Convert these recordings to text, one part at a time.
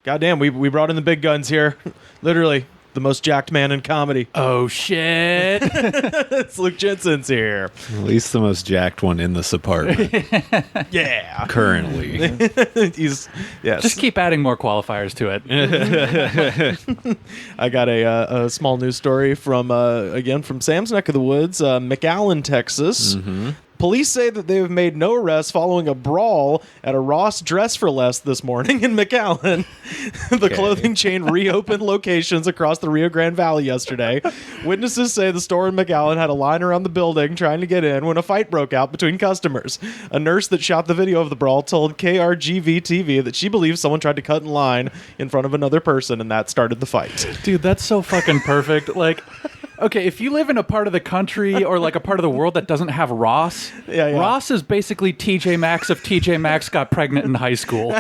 Goddamn, we brought in the big guns here. Literally, the most jacked man in comedy. Oh, shit. It's Luke Jensen's here. At least the most jacked one in this apartment. Yeah. Currently. Yes. Just keep adding more qualifiers to it. I got a small news story from, again, from Sam's neck of the woods, McAllen, Texas. Mm-hmm. Police say that they have made no arrests following a brawl at a Ross Dress for Less this morning in McAllen. The clothing chain reopened locations across the Rio Grande Valley yesterday. Witnesses say the store in McAllen had a line around the building trying to get in when a fight broke out between customers. A nurse that shot the video of the brawl told KRGV-TV that she believes someone tried to cut in line in front of another person, and that started the fight. Dude, that's so fucking perfect. Like... Okay, if you live in a part of the country or like a part of the world that doesn't have Ross, Ross is basically TJ Maxx if TJ Maxx got pregnant in high school.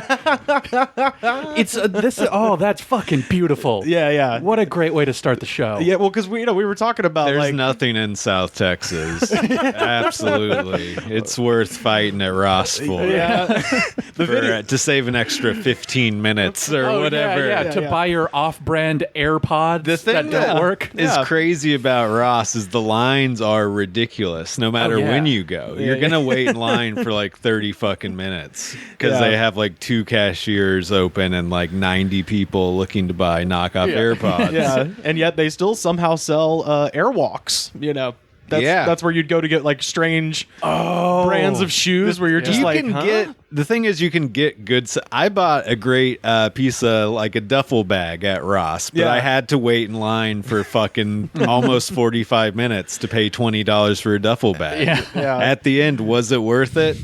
That's fucking beautiful. Yeah. What a great way to start the show. Yeah, well, because we were talking about there's nothing in South Texas. Absolutely, it's worth fighting at Ross for. Yeah, to save an extra 15 minutes or whatever. To buy your off-brand AirPods that don't work. Is crazy about Ross is the lines are ridiculous no matter when you go. You're gonna wait in line for like 30 fucking minutes because they have like 2 cashiers open and like 90 people looking to buy knockoff AirPods. Yeah, and yet they still somehow sell Airwalks, you know. That's where you'd go to get like strange brands of shoes where you're just the thing is you can get good. I bought a great piece of like a duffel bag at Ross, but I had to wait in line for fucking almost 45 minutes to pay $20 for a duffel bag. At the end, was it worth it?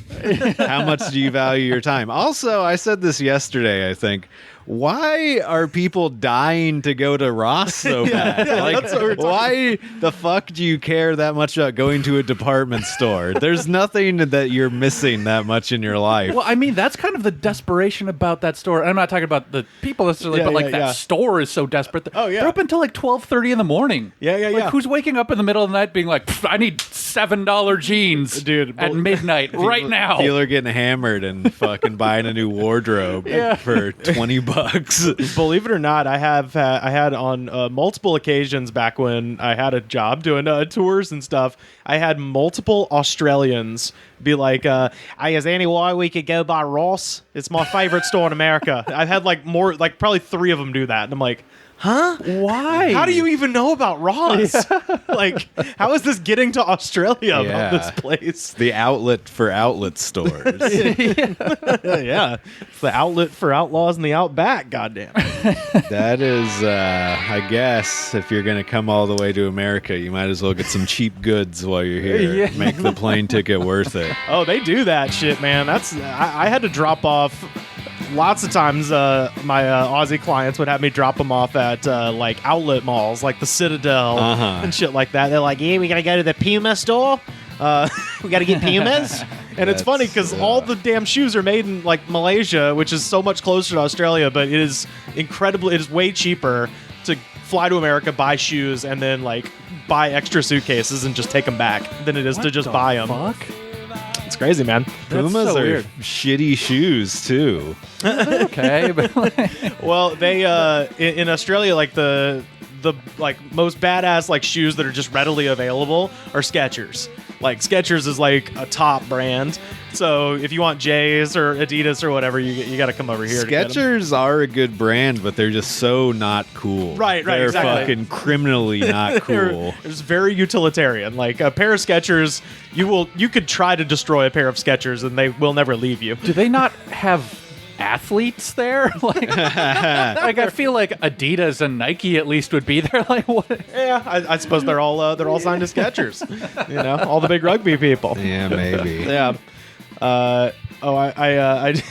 How much do you value your time? Also, I said this yesterday, I think. Why are people dying to go to Ross so bad? Why the fuck do you care that much about going to a department store? There's nothing that you're missing that much in your life. Well, I mean, that's kind of the desperation about that store. I'm not talking about the people necessarily, but that store is so desperate. They're open until like 12:30 in the morning. Yeah. Who's waking up in the middle of the night being like, I need $7 jeans at midnight right now. People are getting hammered and fucking buying a new wardrobe for $20. Believe it or not, I had on multiple occasions back when I had a job doing tours and stuff. I had multiple Australians be like, "Hey, is there any way we could go by Ross? It's my favorite store in America." I've had probably 3 of them do that, and I'm like, huh? Why? How do you even know about Ross? Like, how is this getting to Australia about this place? The outlet for outlet stores. Yeah. It's the outlet for outlaws in the outback, goddamn. That is, I guess, if you're going to come all the way to America, you might as well get some cheap goods while you're here. Make the plane ticket worth it. Oh, they do that shit, man. I had to drop off... Lots of times, my Aussie clients would have me drop them off at like outlet malls, like the Citadel and shit like that. They're like, "Yeah, we gotta go to the Puma store. We gotta get Pumas." And it's funny because all the damn shoes are made in like Malaysia, which is so much closer to Australia, but it is way cheaper to fly to America, buy shoes, and then like buy extra suitcases and just take them back than it is to just buy them. Fuck? It's crazy, man. Pumas so are weird. shitty shoes too. Okay, but well, they in Australia, like the like most badass like shoes that are just readily available are Skechers. Like Skechers is like a top brand. So if you want J's or Adidas or whatever, you got to come over here. Skechers are a good brand, but they're just so not cool. Right, they're exactly. Fucking criminally not cool. It's very utilitarian. Like a pair of Skechers, you could try to destroy a pair of Skechers and they will never leave you. Do they not have athletes there? Like I feel like Adidas and Nike at least would be there. Like what? Yeah, I suppose they're all signed to Skechers. You know, all the big rugby people. Yeah, maybe. Yeah. I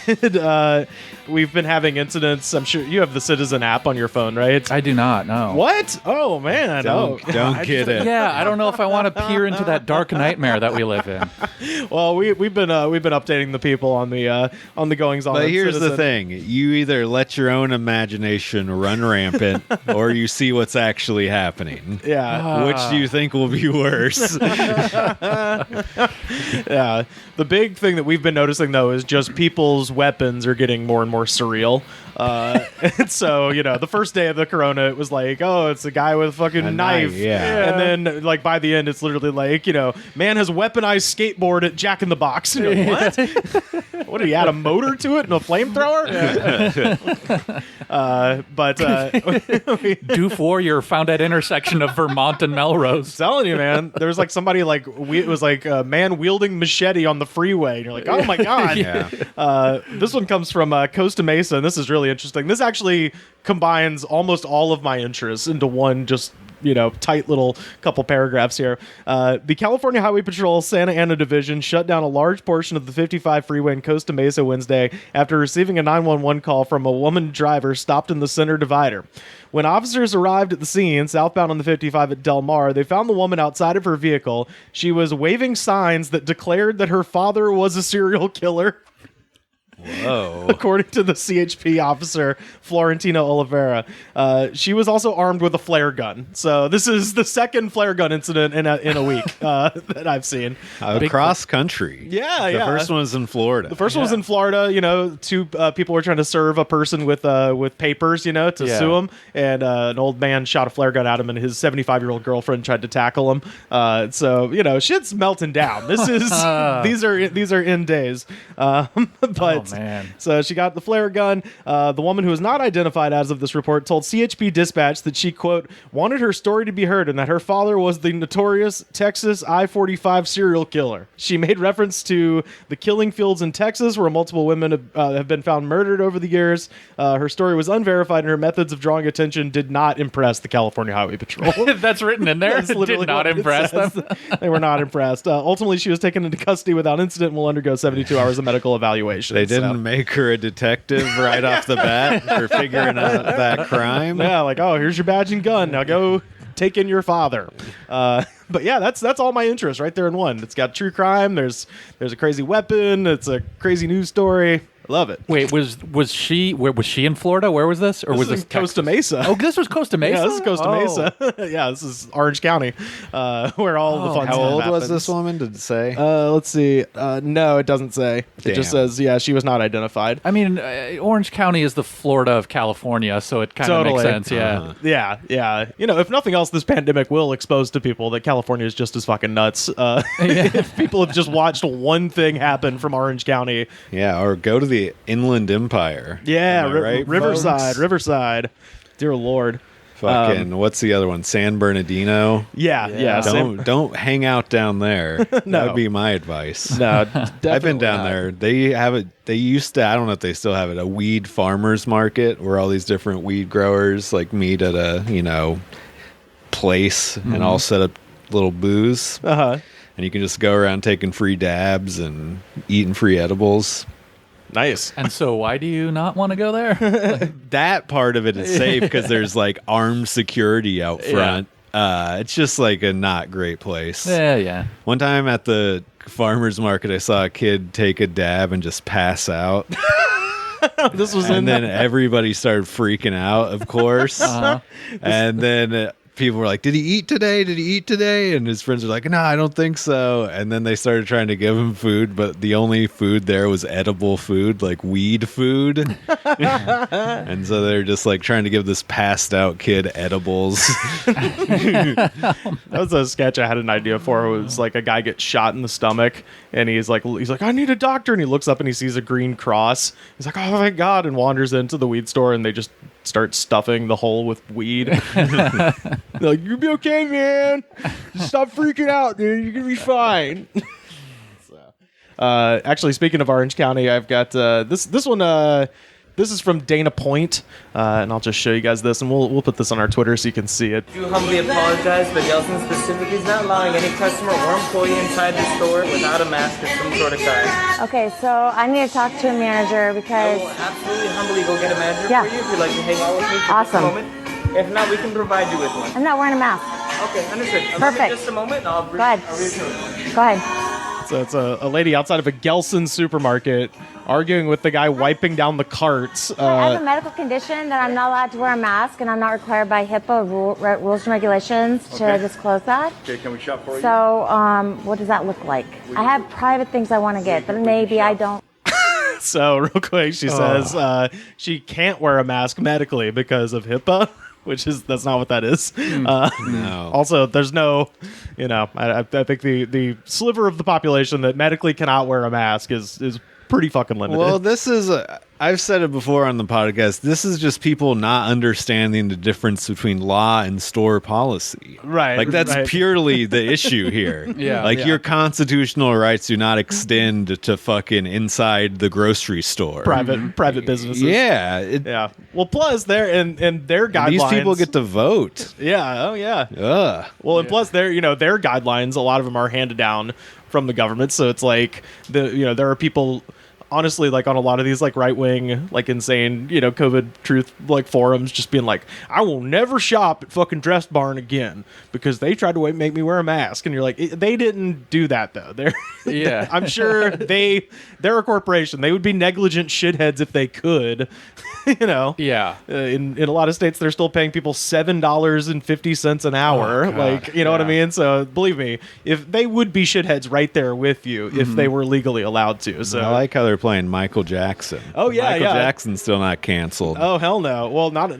did. We've been having incidents. I'm sure you have the Citizen app on your phone, right? I do not. No. What? Oh man! Don't get it. Yeah, I don't know if I want to peer into that dark nightmare that we live in. Well, we've been updating the people on the goings on. But here's the thing: you either let your own imagination run rampant, or you see what's actually happening. Yeah. Which do you think will be worse? Yeah. The big thing that we've been noticing though is just people's weapons are getting more and more surreal. And so, the first day of the corona, it was like, oh, it's a guy with a fucking knife. Yeah. And then, like, by the end, it's literally like, man has weaponized skateboard at Jack in the Box. What? What, did he add a motor to it and a flamethrower? Do for you're found at intersection of Vermont and Melrose. I'm telling you, man, there was like somebody it was like a man wielding machete on the freeway. And you're like, oh my God. This one comes from Costa Mesa, and this is really interesting. This actually combines almost all of my interests into one just tight little couple paragraphs here. The California Highway Patrol Santa Ana Division shut down a large portion of the 55 freeway in Costa Mesa Wednesday after receiving a 911 call from a woman driver stopped in the center divider. When officers arrived at the scene, southbound on the 55 at Del Mar, they found the woman outside of her vehicle. She was waving signs that declared that her father was a serial killer. Whoa. According to the CHP officer, Florentina Oliveira. She was also armed with a flare gun. So this is the second flare gun incident in a week that I've seen. Across country. Yeah, The first one was in Florida. The first one was in Florida. Two people were trying to serve a person with papers, to sue him. And an old man shot a flare gun at him, and his 75-year-old girlfriend tried to tackle him. So, shit's melting down. This is these are end days. But man. So she got the flare gun. The woman who was not identified as of this report told CHP Dispatch that she, quote, wanted her story to be heard and that her father was the notorious Texas I-45 serial killer. She made reference to the killing fields in Texas where multiple women have been found murdered over the years. Her story was unverified and her methods of drawing attention did not impress the California Highway Patrol. That's written in there. Did not impress them. They were not impressed. Ultimately, she was taken into custody without incident and will undergo 72 hours of medical evaluation. They didn't make her a detective right off the bat for figuring out that crime. Yeah, like, oh, here's your badge and gun. Now go take in your father. But yeah, that's all my interest right there in one. It's got true crime. There's a crazy weapon. It's a crazy news story. I love it. Wait, was she in Florida? Where was this? Or was this Costa Mesa? Oh, this was Costa Mesa? Yeah, this is Costa Mesa. Yeah, this is Orange County, where all the fun How stuff old happens. was this woman? Did it say? Let's see. No, it doesn't say. It just says, she was not identified. I mean, Orange County is the Florida of California, so it kind of makes sense, yeah. Yeah. If nothing else, this pandemic will expose to people that California is just as fucking nuts. If people have just watched one thing happen from Orange County. Yeah, or go to the Inland Empire. Yeah, right, Riverside. Dear Lord. Fucking, what's the other one? San Bernardino? Yeah. Don't hang out down there. No. That would be my advice. No, I've been down there. They have it. They used to, I don't know if they still have it, a weed farmers market where all these different weed growers meet at a, place and all set up little booths. Uh-huh. And you can just go around taking free dabs and eating free edibles. Nice. And so why do you not want to go there? That part of it is safe because there's armed security out front. Yeah. It's just a not great place. Yeah. One time at the farmer's market, I saw a kid take a dab and just pass out. And then everybody started freaking out, of course. Uh-huh. And then people were like, did he eat today? And his friends were like, no, I don't think so. And then they started trying to give him food, but the only food there was edible food, weed food. And so they're just trying to give this passed out kid edibles. That was a sketch I had an idea for. It was a guy gets shot in the stomach and he's like, I need a doctor. And he looks up and he sees a green cross. He's like, oh my God, and wanders into the weed store and they just start stuffing the hole with weed. They're like, you'll be okay, man. Just stop freaking out, dude. You're gonna be fine. Actually, speaking of Orange County, I've got this one. This is from Dana Point, and I'll just show you guys this, and we'll put this on our Twitter so you can see it. I do humbly apologize, but Yeltsin specifically is not allowing any customer or employee inside the store without a mask of some sort of kind. Okay, so I need to talk to a manager because... I will absolutely humbly go get a manager Yeah. for you if you'd like to hang out with me for Awesome. just a moment. If not, we can provide you with one. I'm not wearing a mask. Okay, understood. Perfect. Just a moment, and I'll Go ahead. Go ahead. So it's a lady outside of a Gelson supermarket arguing with the guy wiping down the carts. I have a medical condition that I'm not allowed to wear a mask, and I'm not required by HIPAA rules and regulations to disclose that. Okay, can we shop for you? So, what does that look like? I have private things I want to get, but maybe I don't. So real quick, she says she can't wear a mask medically because of HIPAA, that's not what that is. No. Also, there's no, I think the sliver of the population that medically cannot wear a mask is pretty fucking limited. Well, this is, I've said it before on the podcast, this is just people not understanding the difference between law and store policy. Right. Like, that's purely the issue here. Your constitutional rights do not extend to fucking inside the grocery store. Private businesses. Yeah. Yeah. Well, plus, their guidelines. These people get to vote. Yeah. Oh, yeah. Ugh. Well, and plus, their guidelines, a lot of them are handed down from the government. So it's like, there are people... honestly, like on a lot of these like right wing, like insane, COVID truth like forums, just being like, I will never shop at fucking Dress Barn again because they tried to make me wear a mask. And you're like, they didn't do that though. I'm sure they're a corporation. They would be negligent shitheads if they could. Yeah. In a lot of states, they're still paying people $7.50 an hour. What I mean? So believe me, if they would be shitheads right there with you if they were legally allowed to. So I like how they're playing Michael Jackson. Oh yeah, Michael Jackson's still not canceled. Oh hell no. Well, not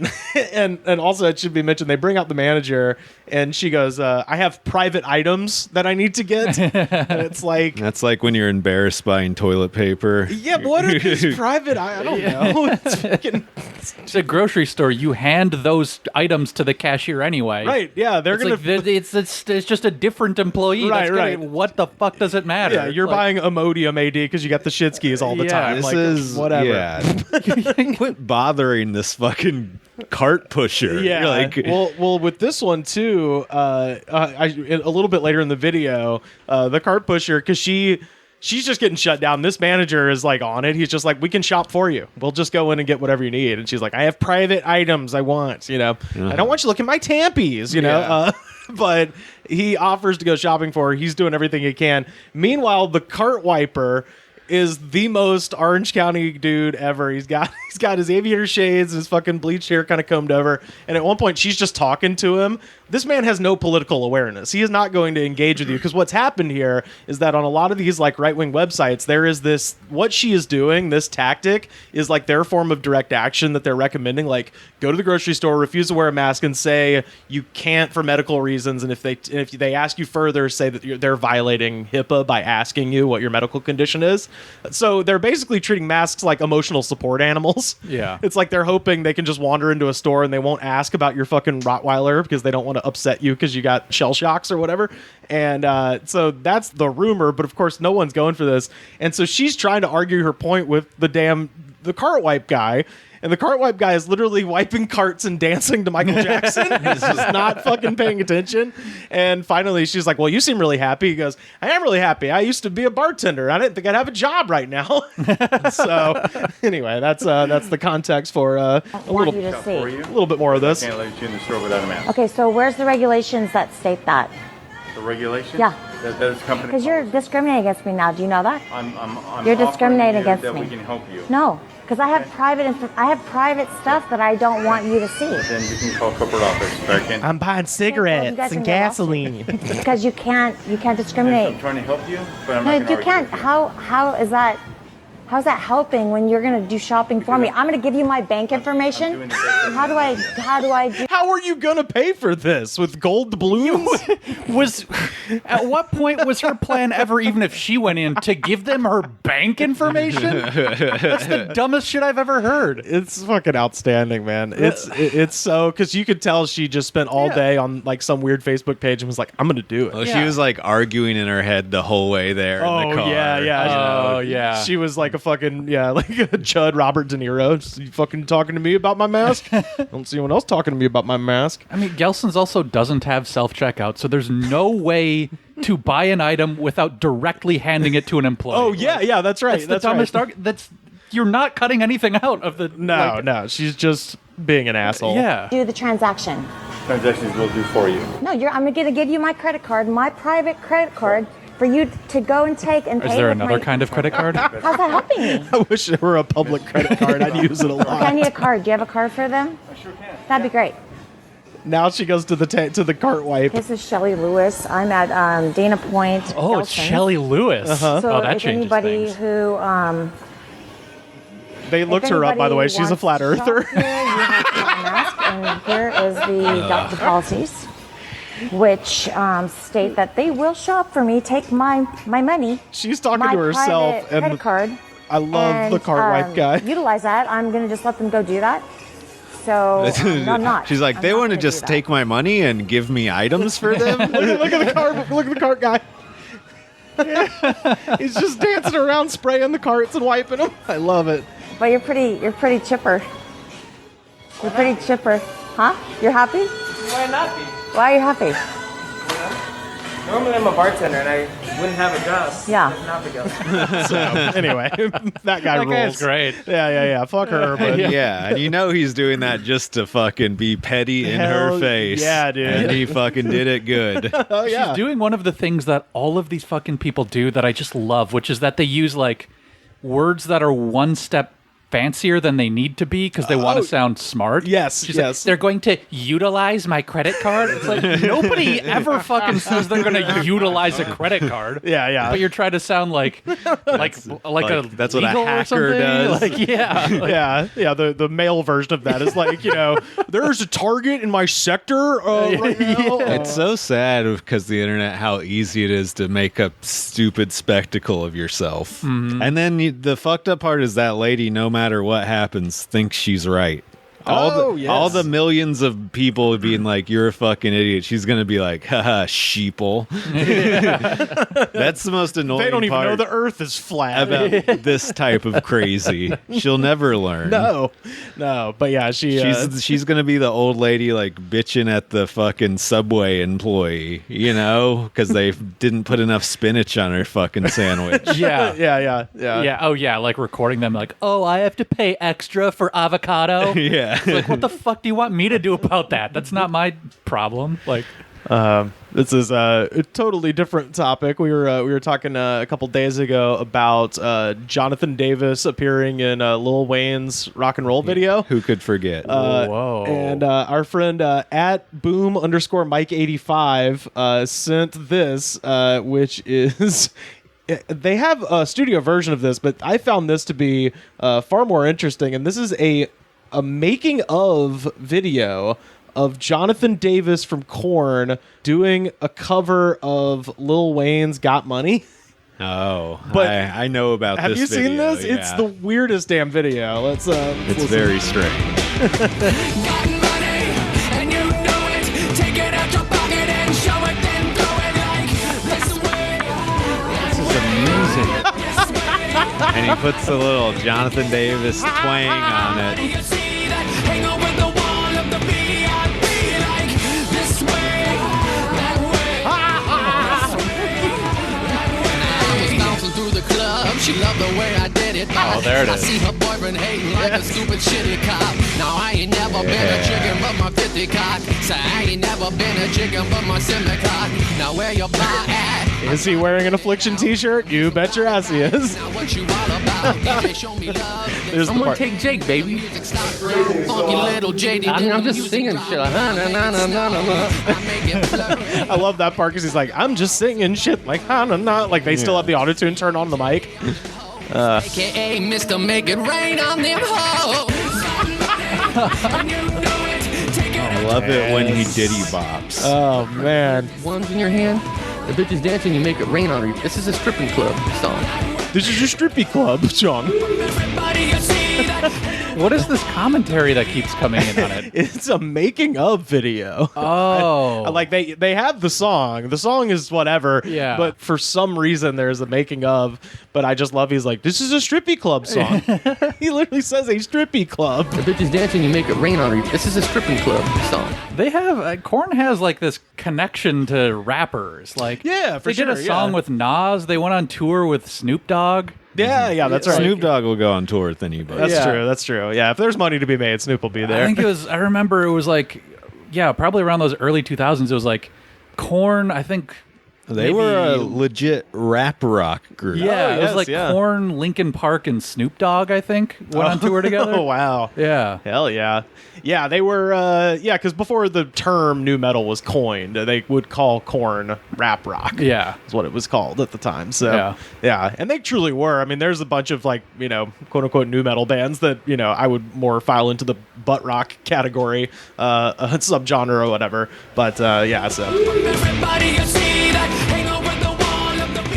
and also it should be mentioned they bring out the manager and she goes, I have private items that I need to get. And it's like that's like when you're embarrassed buying toilet paper. Yeah, but what are these private? I don't know. It's fucking. It's a grocery store. You hand those items to the cashier anyway. Right. Yeah, they're gonna. It's just a different employee. Right. What the fuck does it matter? Yeah, you're buying Imodium AD because you got the shit skis all the time. This is whatever. Yeah. Quit bothering this fucking cart pusher. Yeah. Well, with this one too. A little bit later in the video, the cart pusher, because she's just getting shut down. This manager is like on it. He's just like, we can shop for you. We'll just go in and get whatever you need. And she's like, I have private items I want, I don't want you to look at my tampies, but he offers to go shopping for her. He's doing everything he can. Meanwhile, the cart wiper is the most Orange County dude ever. He's got his aviator shades, his fucking bleached hair kind of combed over. And at one point, she's just talking to him. This man has no political awareness. He is not going to engage with you because what's happened here is that on a lot of these like right-wing websites, there is this, what she is doing, this tactic is like their form of direct action that they're recommending. Like, go to the grocery store, refuse to wear a mask, and say you can't for medical reasons. And if they ask you further, say that they're violating HIPAA by asking you what your medical condition is. So they're basically treating masks like emotional support animals. Yeah. It's like they're hoping they can just wander into a store and they won't ask about your fucking Rottweiler because they don't want to upset you because you got shell shocks or whatever. And so that's the rumor, but of course no one's going for this. And so she's trying to argue her point with the cart wipe guy. And the cart wipe guy is literally wiping carts and dancing to Michael Jackson. He's just not fucking paying attention. And finally, she's like, well, you seem really happy. He goes, I am really happy. I used to be a bartender. I didn't think I'd have a job right now. So anyway, that's the context for a little bit more of this. Can't let you in the store without a mask. Okay, so where's the regulations that state that? The regulation? Yeah. That is company. Because you're discriminating against me now. Do you know that? I'm You're discriminating offering you against that me. we can help you. No, because I have private stuff that I don't want you to see. Then you can call corporate office. Okay? I'm buying cigarettes and gasoline. Because you can't discriminate. I'm trying to help you, but I'm No, not you gonna can't. How is that? How's that helping when you're going to do shopping for me? I'm going to give you my bank information. How do I do? How are you going to pay for this? With gold balloons? At what point was her plan ever, even if she went in, to give them her bank information? That's the dumbest shit I've ever heard. It's fucking outstanding, man. It's so, because you could tell she just spent all day on like some weird Facebook page and was like, I'm going to do it. Well, she was like arguing in her head the whole way there in the car. Yeah. She was like a fucking, like a Chud Robert De Niro. You fucking talking to me about my mask? I don't see anyone else talking to me about my mask. I mean, Gelson's also doesn't have self-checkout, so there's no way to buy an item without directly handing it to an employee. Oh, yeah, that's right. That's the dumbest argument. You're not cutting anything out of the... No, she's just being an asshole. Yeah. Do the transaction. Transactions will do for you. No, I'm going to give you my credit card, my private credit card, for you to go and take and pay. Is there another kind of credit card? How's that helping me? I wish there were a public credit card. I'd use it a lot. I need a card. Do you have a card for them? I sure can. That'd be great. Now she goes to the cart wipe. This is Shelley Lewis. I'm at Dana Point. Oh, it's Gelson's. Shelley Lewis. So Oh, that if changes anybody things. who They looked her up, by the way. She's a flat earther. Here, you have to wear a mask, and here is the policies, which state that they will shop for me, take my money. She's talking to herself, and credit card. I love the cart wipe guy. Utilize that. I'm going to just let them go do that. So no, I'm not. She's like, I'm they not want to gonna do just that. take my money and give me items for them. Look at the cart. Look at the cart guy. He's just dancing around, spraying the carts and wiping them. I love it. But you're pretty chipper. You're pretty chipper, huh? You're happy? Why not be? Why are you happy? Normally I'm a bartender and I wouldn't have a job. Yeah. If not the So anyway, that guy That rules. guy's great. Yeah. Fuck her, but Yeah, and you know he's doing that just to fucking be petty in Hell her face. yeah, dude. And he fucking did it good. oh yeah. She's doing one of the things that all of these fucking people do that I just love, which is that they use like words that are one step fancier than they need to be because they want to sound smart. Yes, She's yes. like, they're going to utilize my credit card. It's like nobody ever fucking says they're going to utilize a credit card. Yeah. But you're trying to sound like a that's what a legal or hacker something. does. Like, yeah. Like, yeah. The male version of that is like, there's a Target in my sector right now. It's so sad because the internet, how easy it is to make a stupid spectacle of yourself. Mm-hmm. And then the fucked up part is that lady, no matter what happens, thinks she's right. All the millions of people being like, you're a fucking idiot. She's going to be like, haha, sheeple. That's the most annoying They don't even part know the Earth is flat. about this type of crazy. She'll never learn. No. But yeah, She's going to be the old lady like bitching at the fucking Subway employee, because they didn't put enough spinach on her fucking sandwich. yeah. yeah. Oh, yeah. Like recording them like, oh, I have to pay extra for avocado. Yeah. It's like, what the fuck do you want me to do about that? That's not my problem. Like, This is a totally different topic. We were talking a couple days ago about Jonathan Davis appearing in Lil Wayne's rock and roll video. Who could forget? whoa. And our friend at boom_Mike85 sent this, which is. They have a studio version of this, but I found this to be far more interesting. And this is a making of video of Jonathan Davis from Korn doing a cover of Lil Wayne's Got Money. Oh, But I know about Have this you seen video, this? yeah. It's the weirdest damn video. Let's It's listen. very strange. This is amazing. And he puts a little Jonathan Davis twang on it. She loved the way I did it. Oh, there it I is. see her boyfriend hating like a stupid shitty cop. Now I ain't never been a chicken but my 50 cock. Say I ain't never been a chicken but my semi-cock. Now where your bar at? Is he wearing an Affliction t-shirt? You bet your ass he is. Now what you all about? DJ show me love. There's the Someone part. take Jake, baby. Music stop. Funky little JD. I'm just singing shit. I make it blur. I love that part because he's like, I'm just singing shit like, nah. Like they still have the auto-tune turned on the mic. AKA Mr. Make It Rain on them hoes. I love it when he diddy bops. Oh, man. One's in your hand. The bitch is dancing. You make it rain on her. This is a stripping club song. This is a strippy club, John. What is this commentary that keeps coming in on it? It's a making of video. Oh. Like they have the song. The song is whatever. Yeah. But for some reason there's a making of. But I just love he's like, this is a strippy club song. He literally says a strippy club. The bitch is dancing. You make it rain on her. This is a stripping club song. They have Korn has like this connection to rappers. Like, Yeah, for they did a sure, song yeah. with Nas. They went on tour with Snoop Dogg. Yeah, that's right. Snoop Dogg will go on tour with anybody. That's true. Yeah, if there's money to be made, Snoop will be there. I think it was. I remember it was like, yeah, probably around those early 2000s. It was like Korn. I think They were a legit rap rock group. Yeah, it was yes, like yeah. Korn, Linkin Park, and Snoop Dogg, I think, went on tour together. Oh, wow. Yeah. Hell yeah. Yeah, they were, because before the term new metal was coined, they would call Korn rap rock. Yeah. Is what it was called at the time. So, yeah. And they truly were. I mean, there's a bunch of, like, you know, quote unquote new metal bands that, you know, I would more file into the butt rock category, a subgenre or whatever. But, yeah, so.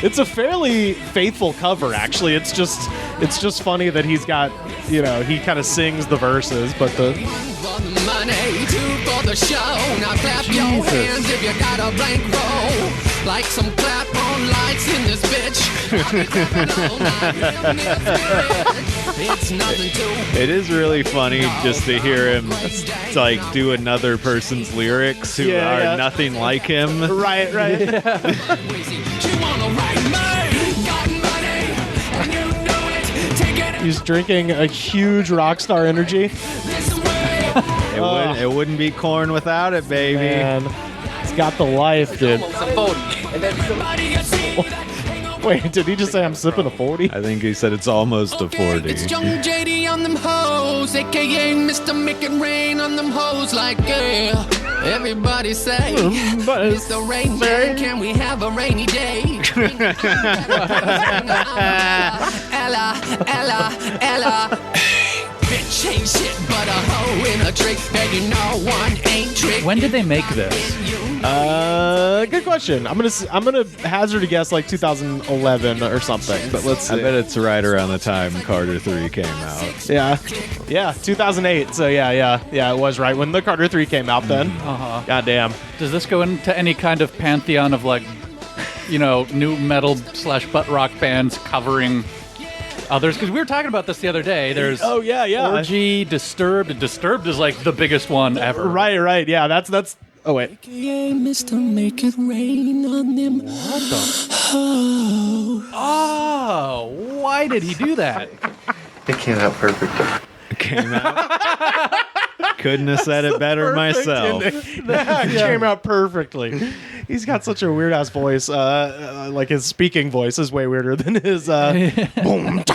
It's a fairly faithful cover, actually. It's just funny that he's got, you know, he kind of sings the verses, but the money, two for the show. Now clap your hands if you got a bankroll. Like some clap on lights in this bitch. It's nothing to. It is really funny just to hear him like do another person's lyrics who are nothing like him. Right. He's drinking a huge rock star energy. It wouldn't be Korn without it, baby. Man, it's got the life, dude. Wait, did he just say I'm sipping a 40? I think he said it's almost a 40. It's young JD on them hoes, aka Mr. Make It Rain on them hoes, like yeah. Everybody say, Mr. Rain Man, can we have a rainy day? Ella. Bitch ain't shit but a hoe in a trick, and you know one ain't trick. When did they make this? Good question. I'm gonna hazard a guess like 2011 or something, but let's see. I bet it's right around the time Carter 3 came out. Yeah, 2008. So yeah, it was right when the Carter 3 came out then. God damn. Does this go into any kind of pantheon of, like, you know, new metal / butt rock bands covering others? Because we were talking about this the other day. There's Orgy, Disturbed. Disturbed is like the biggest one ever. Right. Yeah, that's. Oh wait. Yeah, Mr. Make It Rain on them. What the? Oh, why did he do that? It came out perfect. Came out. Couldn't have said it better myself. It came out perfectly. He's got such a weird ass voice. Like his speaking voice is way weirder than his boom.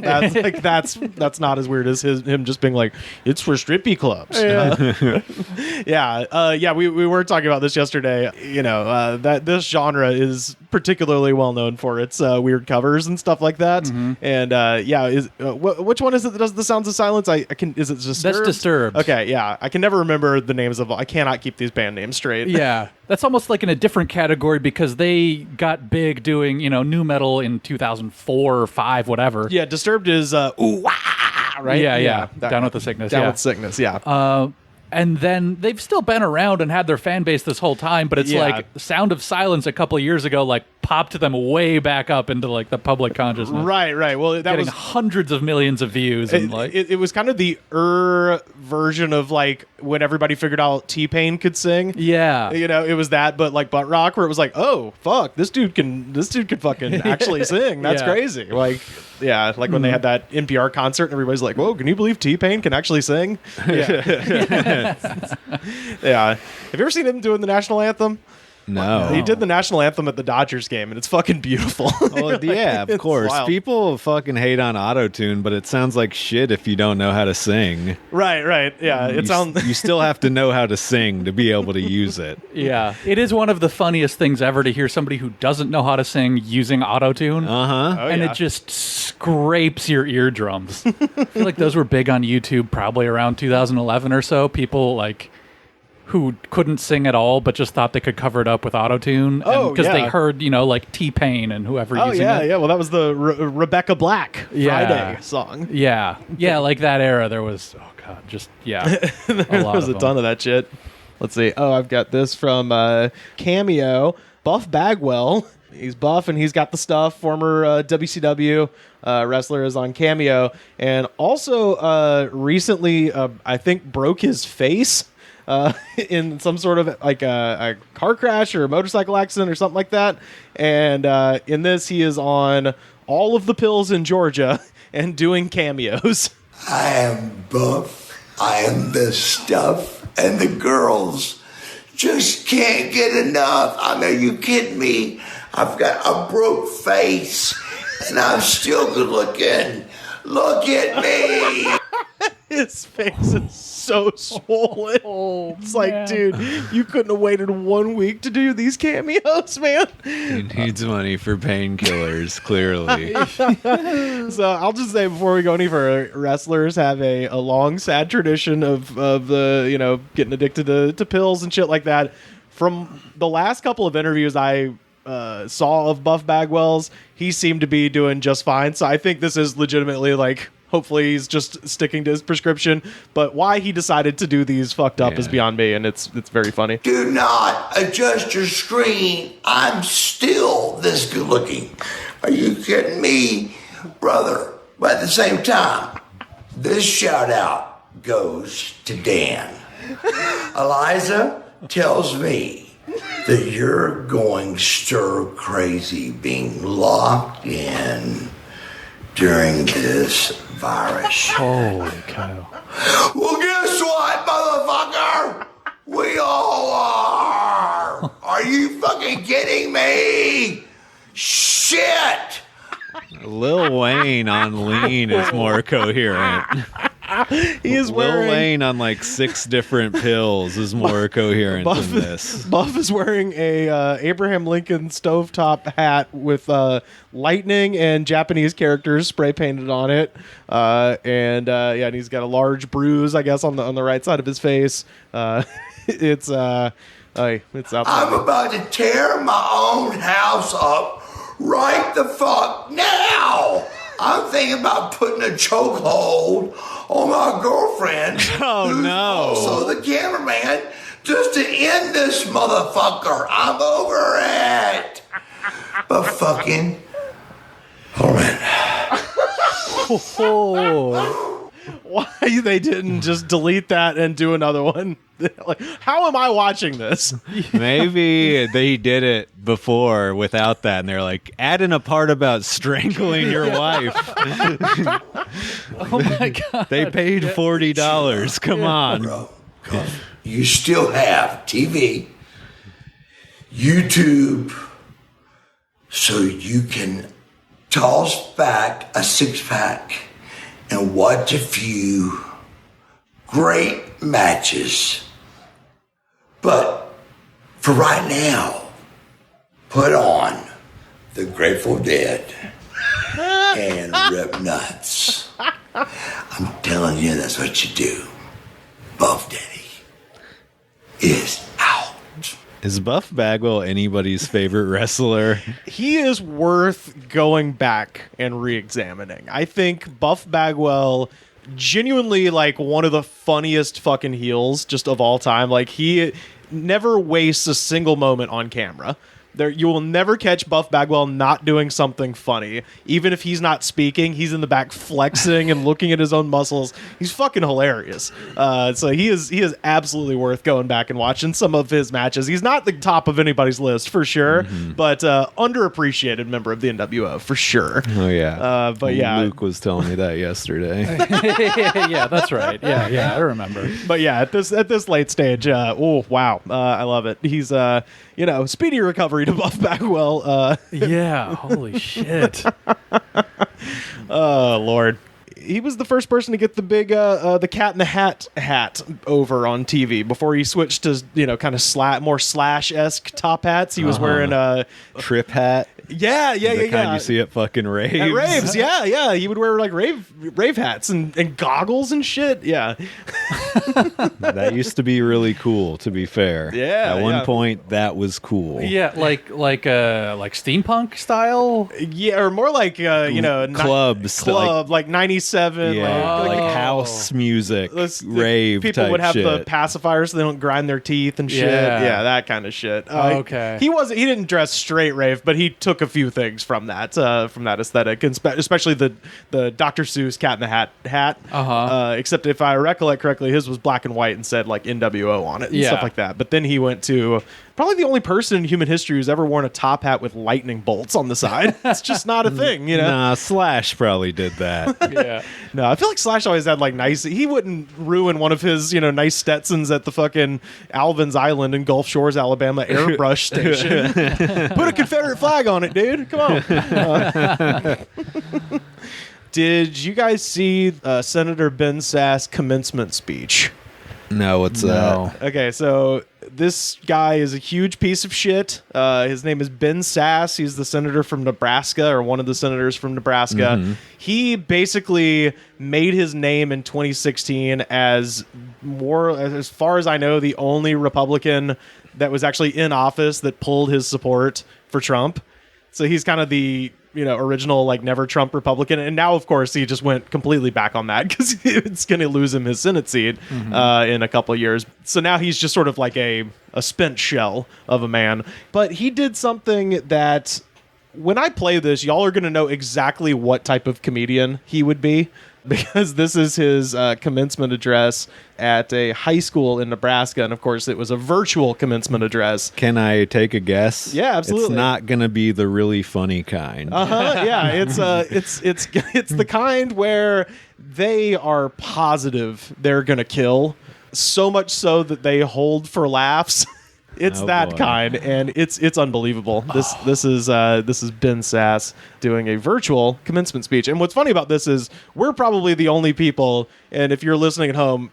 That's not as weird as him just being like, it's for strippy clubs. Yeah. We were talking about this yesterday. You know, that this genre is particularly well known for its weird covers and stuff like that. Mm-hmm. And which one is it that does the Sounds of Silence? Is it Disturbed? That's Disturbed. Okay, yeah. I can never remember the names of. I cannot keep these band names straight. Yeah, that's almost like in a different category because they got big doing, you know, new metal in 2004 or 5, whatever. Yeah, Disturbed is ooh wah, right? Yeah. Down with the Sickness. Down with Sickness. Yeah. And then they've still been around and had their fan base this whole time, but it's like Sound of Silence a couple of years ago, like popped them way back up into like the public consciousness. Right. Well, that getting was hundreds of millions of views. And it was kind of the version of like when everybody figured out T-Pain could sing. Yeah, you know, it was that, but like butt rock, where it was like, oh fuck, this dude can fucking actually sing. That's crazy. Like. Yeah, like when they had that NPR concert and everybody's like, whoa, can you believe T-Pain can actually sing? Yeah. Yeah. Have you ever seen him doing the national anthem? No. He did the national anthem at the Dodgers game, and it's fucking beautiful. Well, yeah, of course. Wild. People fucking hate on auto-tune, but it sounds like shit if you don't know how to sing. Right. Yeah, it sounds. You still have to know how to sing to be able to use it. Yeah, it is one of the funniest things ever to hear somebody who doesn't know how to sing using auto-tune. And it just scrapes your eardrums. I feel like those were big on YouTube probably around 2011 or so. People like who couldn't sing at all but just thought they could cover it up with auto-tune because they heard, you know, like T-Pain and whoever using it. Yeah. Well, that was the Rebecca Black Friday song. Yeah, like that era there was, oh god, just there was a ton of that shit. Let's see. Oh, I've got this from Cameo. Buff Bagwell. He's buff and he's got the stuff. Former WCW wrestler is on Cameo. And also recently, I think, broke his face in some sort of like a car crash or a motorcycle accident or something like that. And in this, he is on all of the pills in Georgia and doing cameos. I am buff. I am the stuff. And the girls just can't get enough. I mean, you kidding me? I've got a broke face, and I'm still good looking. Look at me. His face is so swollen. It's like, dude, you couldn't have waited 1 week to do these cameos, man. He needs money for painkillers, clearly. So I'll just say before we go any further, wrestlers have a long, sad tradition of getting addicted to pills and shit like that. From the last couple of interviews I saw of Buff Bagwell's, he seemed to be doing just fine. So I think this is legitimately like, hopefully he's just sticking to his prescription. But why he decided to do these fucked up is beyond me, and it's very funny. Do not adjust your screen. I'm still this good looking. Are you kidding me, brother? But at the same time, this shout out goes to Dan. Eliza tells me that you're going stir crazy being locked in during this virus. Holy cow. Well, guess what, motherfucker? We all are. Are you fucking kidding me? Shit. Lil Wayne on lean is more coherent. He is wearing... Lil Wayne on like 6 different pills is more coherent than this. Buff is wearing a Abraham Lincoln stovetop hat with lightning and Japanese characters spray painted on it, and he's got a large bruise, I guess, on the right side of his face. It's out there. I'm about to tear my own house up right the fuck now. I'm thinking about putting a chokehold on my girlfriend. Oh, who's no. Also the cameraman, just to end this motherfucker. I'm over it. But fucking, hold on. Why they didn't just delete that and do another one? Like, how am I watching this? Maybe they did it before without that, and they're like, add in a part about strangling your wife. Oh my god! They paid $40. Come on, bro. You still have TV, YouTube, so you can toss back a 6-pack and watch a few great matches. But for right now, put on the Grateful Dead and rip nuts. I'm telling you, that's what you do. Buff Daddy is out. Is Buff Bagwell anybody's favorite wrestler? He is worth going back and re-examining. I think Buff Bagwell, genuinely like one of the funniest fucking heels just of all time. Like, he never wastes a single moment on camera. You will never catch Buff Bagwell not doing something funny. Even if he's not speaking, he's in the back flexing and looking at his own muscles. He's fucking hilarious. So he is absolutely worth going back and watching some of his matches. He's not the top of anybody's list for sure, but underappreciated member of the NWO for sure. Oh yeah. But yeah, Luke was telling me that yesterday. Yeah, that's right. Yeah, I remember. But yeah, at this late stage, oh wow, I love it. He's speedy recovery to Buff Bagwell. Yeah, holy shit. Oh Lord. He was the first person to get the big the Cat in the hat over on TV before he switched to kind of more Slash-esque top hats. He was wearing a trip hat. Yeah. The kind you see at fucking raves. At raves, yeah. He would wear like rave hats and goggles and shit. Yeah. That used to be really cool, to be fair. Yeah. At one point, that was cool. Yeah, like steampunk style. Yeah, or more like club, like 97. Yeah, like house music, rave. People type would have shit. the pacifiers so they don't grind their teeth and shit. Yeah, that kind of shit. Okay. He didn't dress straight rave, but he took a few things from that aesthetic, and especially the Dr. Seuss Cat in the Hat. Except if I recollect correctly, his was black and white and said like NWO on it and Yeah. stuff like that. But then he went to probably the only person in human history who's ever worn a top hat with lightning bolts on the side. It's just not a thing, you know? Nah, Slash probably did that. Yeah. No, I feel like Slash always had like nice. He wouldn't ruin one of his, nice Stetsons at the fucking Alvin's Island in Gulf Shores, Alabama airbrush station. Put a Confederate flag on it, dude. Come on. Did you guys see Senator Ben Sass' commencement speech? No, what's that? Okay, so this guy is a huge piece of shit. His name is Ben Sass. He's the senator from Nebraska, or one of the senators from Nebraska. Mm-hmm. He basically made his name in 2016 as far as I know, the only Republican that was actually in office that pulled his support for Trump. So he's kind of the original like never Trump Republican, and now of course he just went completely back on that because it's going to lose him his Senate seat in a couple of years. So now he's just sort of like a spent shell of a man. But he did something that when I play this, y'all are going to know exactly what type of comedian he would be, because this is his commencement address at a high school in Nebraska, and of course it was a virtual commencement address. Can I take a guess? Yeah, absolutely. It's not gonna be the really funny kind. Yeah, it's the kind where they are positive they're gonna kill, so much so that they hold for laughs. It's that kind, and it's unbelievable. This is Ben Sass doing a virtual commencement speech. And what's funny about this is we're probably the only people, and if you're listening at home,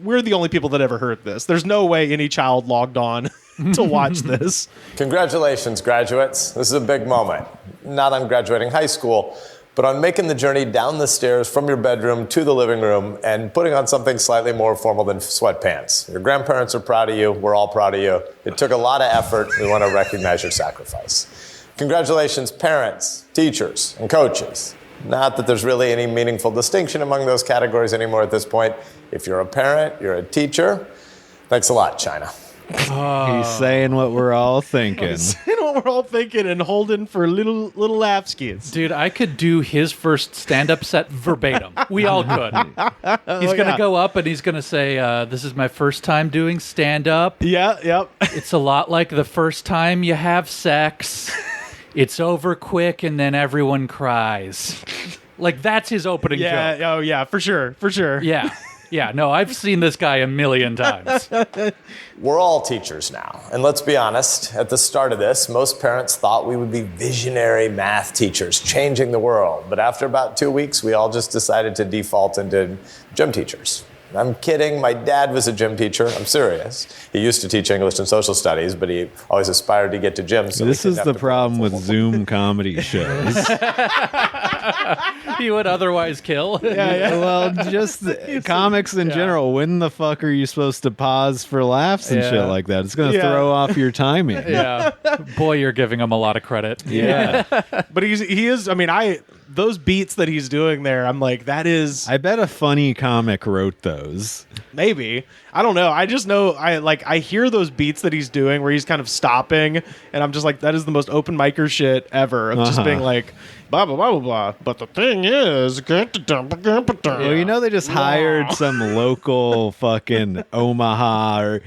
we're the only people that ever heard this. There's no way any child logged on to watch this. Congratulations, graduates. This is a big moment. Not on graduating high school, but on making the journey down the stairs from your bedroom to the living room and putting on something slightly more formal than sweatpants. Your grandparents are proud of you. We're all proud of you. It took a lot of effort. We want to recognize your sacrifice. Congratulations, parents, teachers, and coaches. Not that there's really any meaningful distinction among those categories anymore at this point. If you're a parent, you're a teacher. Thanks a lot, China. He's saying what we're all thinking. What we're all thinking and holding for little laugh skis. Dude, I could do his first stand-up set verbatim. We all could. He's going to go up and he's going to say, this is my first time doing stand-up. Yeah, yep. It's a lot like the first time you have sex. It's over quick and then everyone cries. Like, that's his opening joke. Oh, yeah, for sure. Yeah. Yeah, no, I've seen this guy a million times. We're all teachers now. And let's be honest, at the start of this, most parents thought we would be visionary math teachers changing the world. But after about 2 weeks, we all just decided to default into gym teachers. I'm kidding. My dad was a gym teacher. I'm serious. He used to teach English and social studies, but he always aspired to get to gym. So this is the problem with Zoom comedy shows. He would otherwise kill. Yeah. Well, just comics in general. When the fuck are you supposed to pause for laughs and shit like that? It's going to throw off your timing. Yeah. Boy, you're giving him a lot of credit. Yeah. But he is, I mean, those beats that he's doing there, I'm like, that is... I bet a funny comic wrote those. Maybe. I don't know. I just know, I hear those beats that he's doing where he's kind of stopping, and I'm just like, that is the most open micer shit ever, of just being like, blah, blah, blah, blah, blah. But the thing is... Well, they just hired some local fucking Omaha, or,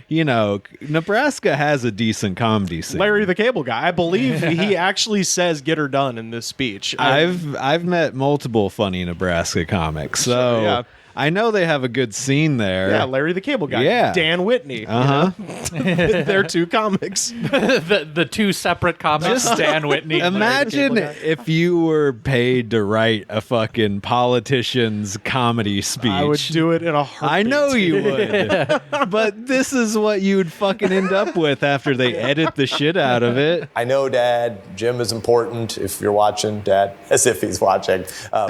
Nebraska has a decent comedy scene. Larry the Cable Guy. I believe he actually says "get her done" in this speech. I've met multiple funny Nebraska comics, so yeah. I know they have a good scene there. Yeah, Larry the Cable Guy. Yeah. Dan Whitney. They're two comics. the two separate comics, Dan Whitney. Imagine if you were paid to write a fucking politician's comedy speech. I would do it in a heartbeat. I know you would. But this is what you would fucking end up with after they edit the shit out of it. I know, Dad. Gym is important. If you're watching, Dad, as if he's watching. My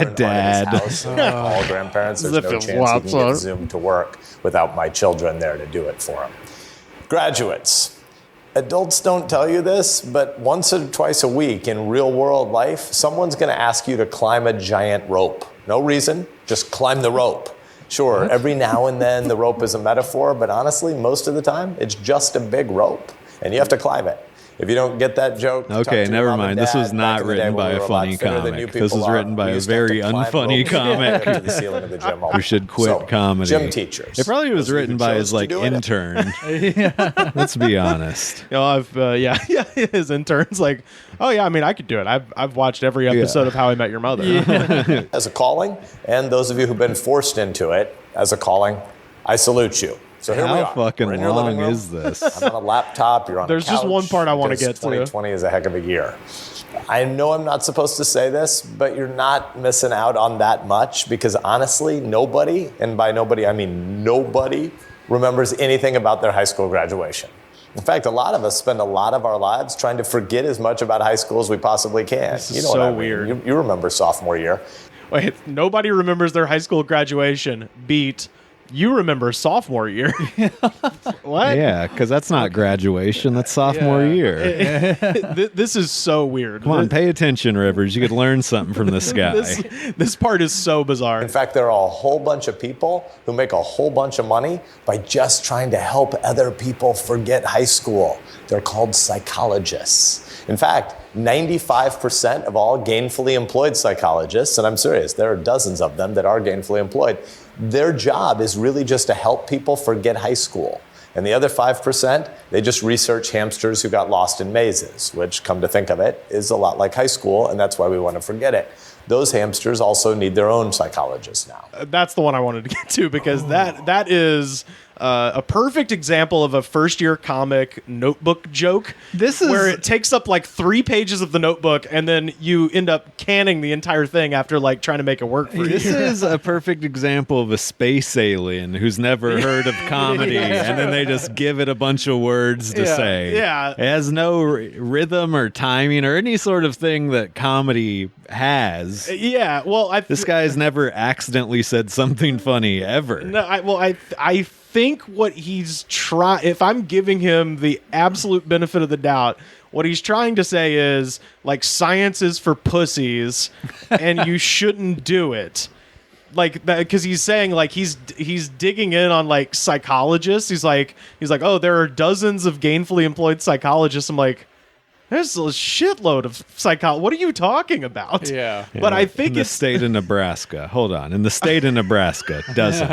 children Dad. aren't in his house. All grandparents. There's no chance he can get Zoom to work without my children there to do it for him. Graduates, adults don't tell you this, but once or twice a week in real world life, someone's going to ask you to climb a giant rope. No reason, just climb the rope. Sure, every now and then the rope is a metaphor, but honestly, most of the time, it's just a big rope, and you have to climb it. If you don't get that joke, okay, never mind. This was not written by a funny comic. This was written by a very unfunny comic who should quit comedy. Gym teachers. It probably was written by his intern. Let's be honest. I've his intern's like, oh yeah, I mean, I could do it. I've watched every episode of How I Met Your Mother. As a calling, and those of you who've been forced into it as a calling, I salute you. So here we are. How fucking long is this? I'm on a laptop. You're on There's a couch. just one part I want to get to. 2020 is a heck of a year. I know I'm not supposed to say this, but you're not missing out on that much because honestly, nobody, and by nobody I mean nobody, remembers anything about their high school graduation. In fact, a lot of us spend a lot of our lives trying to forget as much about high school as we possibly can. This is so weird. You remember sophomore year. Wait, nobody remembers their high school graduation. Beat. You remember sophomore year. What? Yeah, because that's not graduation. That's sophomore year. This is so weird. Come on, pay attention, Rivers. You could learn something from this guy. This part is so bizarre. In fact, there are a whole bunch of people who make a whole bunch of money by just trying to help other people forget high school. They're called psychologists. In fact, 95% of all gainfully employed psychologists, and I'm serious, there are dozens of them that are gainfully employed, their job is really just to help people forget high school. And the other 5%, they just research hamsters who got lost in mazes, which, come to think of it, is a lot like high school, and that's why we want to forget it. Those hamsters also need their own psychologists now. That's the one I wanted to get to because that is a perfect example of a first-year comic notebook joke. This is where it takes up like 3 pages of the notebook, and then you end up canning the entire thing after like trying to make it work for you. This is a perfect example of a space alien who's never heard of comedy, and then they just give it a bunch of words to say. Yeah, it has no rhythm or timing or any sort of thing that comedy has. Yeah, well, this guy's never accidentally said something funny ever. No, I think what he's trying, if I'm giving him the absolute benefit of the doubt, what he's trying to say is like science is for pussies and you shouldn't do it. Like that, because he's saying like he's digging in on like psychologists. He's like, oh, there are dozens of gainfully employed psychologists. I'm like, there's a shitload of what are you talking about? Yeah. But I think in the state of Nebraska. Hold on. In the state of Nebraska, dozens.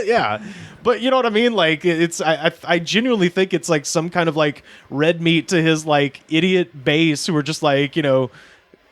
Yeah. But you know what I mean? Like I genuinely think it's like some kind of like red meat to his like idiot base who are just like, you know,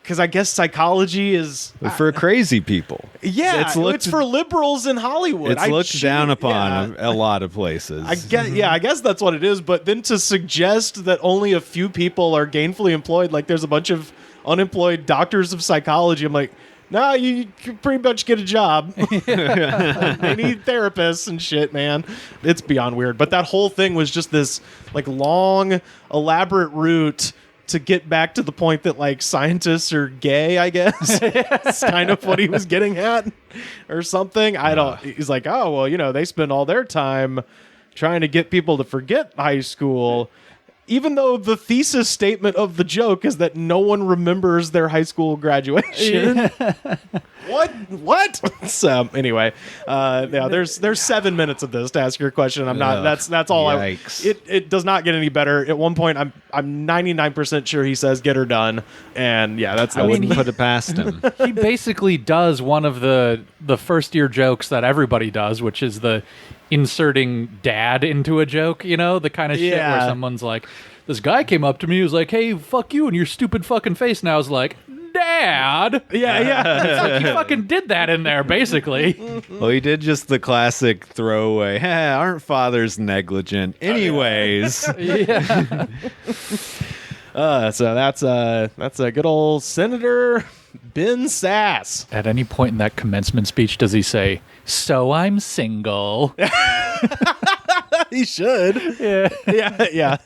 because I guess psychology is for crazy people. Yeah, it's for liberals in Hollywood. It's looked down upon a lot of places. I guess that's what it is. But then to suggest that only a few people are gainfully employed, like there's a bunch of unemployed doctors of psychology, I'm like, no, you can pretty much get a job. They need therapists and shit, man. It's beyond weird. But that whole thing was just this like long, elaborate route to get back to the point that like scientists are gay, I guess. It's kind of what he was getting at or something. He's like, oh, well, you know, they spend all their time trying to get people to forget high school, even though the thesis statement of the joke is that no one remembers their high school graduation. What? So anyway, there's 7 minutes of this to ask your question. I'm not. That's all. Yikes. It does not get any better. At one point, I'm 99% sure he says "get her done," and yeah, I wouldn't put it past him. He basically does one of the first year jokes that everybody does, which is the inserting dad into a joke. You know, the kind of shit where someone's like, "This guy came up to me, he was like, hey, fuck you and your stupid fucking face," and I was like, Dad. Yeah. It's like he fucking did that in there, basically. Well, he did just the classic throwaway. Hey, aren't fathers negligent? Anyways. So that's a good old Senator Ben Sass. At any point in that commencement speech, does he say, "So I'm single"? He should. Yeah.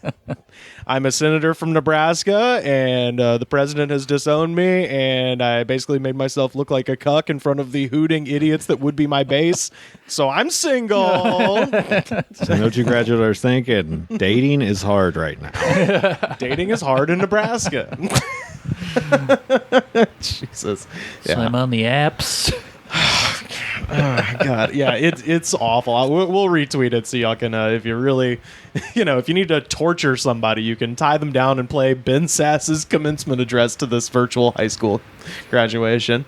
I'm a senator from Nebraska, and the president has disowned me, and I basically made myself look like a cuck in front of the hooting idiots that would be my base. So I'm single. So know what you graduates are thinking? Dating is hard right now. Dating is hard in Nebraska. Jesus. So I'm on the apps. Oh, God, yeah, it's awful. We'll retweet it so y'all can, if you really, if you need to torture somebody, you can tie them down and play Ben Sass's commencement address to this virtual high school graduation.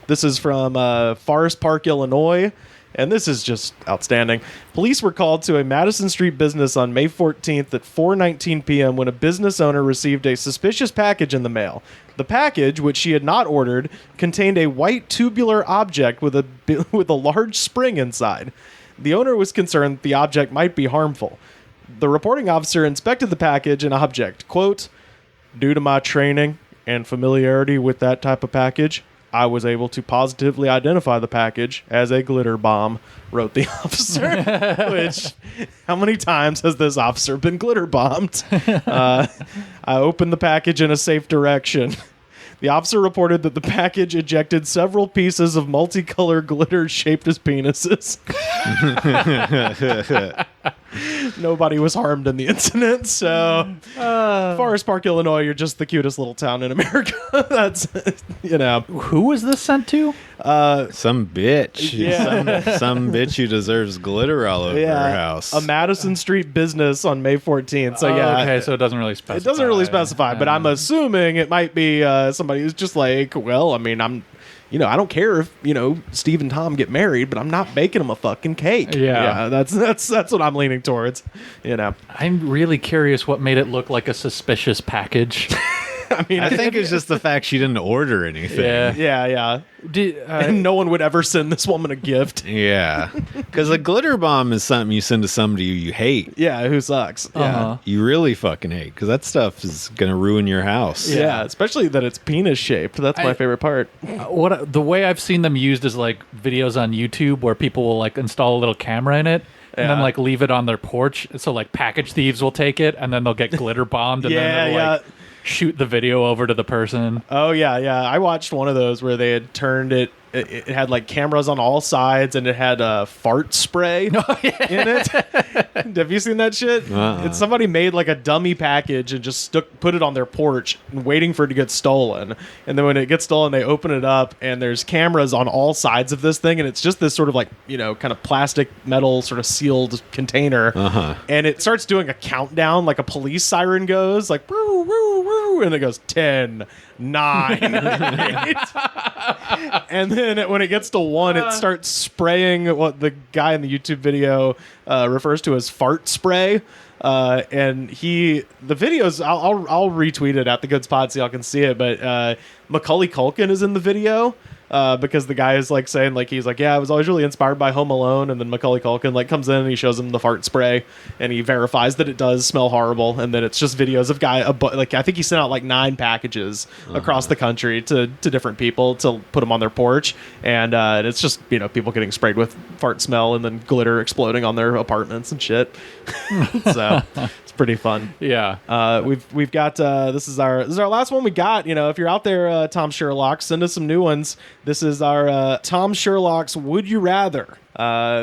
This is from Forest Park, Illinois. And this is just outstanding. Police were called to a Madison Street business on May 14th at 4:19 p.m. when a business owner received a suspicious package in the mail. The package, which she had not ordered, contained a white tubular object with a large spring inside. The owner was concerned that the object might be harmful. The reporting officer inspected the package and object. Quote, "Due to my training and familiarity with that type of package, I was able to positively identify the package as a glitter bomb," wrote the officer. Which, how many times has this officer been glitter bombed? I opened the package in a safe direction. The officer reported that the package ejected several pieces of multicolored glitter shaped as penises. Nobody was harmed in the incident, so Forest Park, Illinois, you're just the cutest little town in America. That's, Who was this sent to? Some bitch. Yeah. Some bitch who deserves glitter all over her house. A Madison Street business on May 14th. So, yeah. Okay, so it doesn't really specify. It doesn't really specify, but I'm assuming it might be somebody who's just like, well, I mean, I don't care if, Steve and Tom get married, but I'm not baking them a fucking cake. Yeah. That's what I'm leaning towards, I'm really curious what made it look like a suspicious package. I mean, I think it's just the fact she didn't order anything. Yeah. And no one would ever send this woman a gift. Yeah. Because a glitter bomb is something you send to somebody you hate. Yeah, who sucks. Yeah. You really fucking hate, because that stuff is going to ruin your house. Yeah, especially that it's penis shaped. That's my favorite part. The way I've seen them used is like videos on YouTube where people will like install a little camera in it. And then like leave it on their porch. So like package thieves will take it and then they'll get glitter bombed and then they'll like shoot the video over to the person. Oh, yeah. I watched one of those where they had turned it. It had like cameras on all sides and it had fart spray in it. Have you seen that shit? It's somebody made like a dummy package and just put it on their porch and waiting for it to get stolen. And then when it gets stolen, they open it up and there's cameras on all sides of this thing. And it's just this sort of like, kind of plastic metal sort of sealed container. And it starts doing a countdown, like a police siren goes like, woo, woo, woo. And it goes 10, 9, 8. And then when it gets to 1, it starts spraying what the guy in the YouTube video refers to as fart spray. And the videos, I'll retweet it at the Goods Pod so y'all can see it. But Macaulay Culkin is in the video. Because the guy is like saying like he's like, yeah, I was always really inspired by Home Alone, and then Macaulay Culkin like comes in and he shows him the fart spray and he verifies that it does smell horrible, and then it's just videos of like I think he sent out like 9 packages across the country to different people to put them on their porch, and it's just people getting sprayed with fart smell and then glitter exploding on their apartments and shit. So it's pretty fun. Yeah. We've got this is our last one we got. If you're out there, Tom Sherlock, send us some new ones. This is our Tom Sherlock's Would You Rather.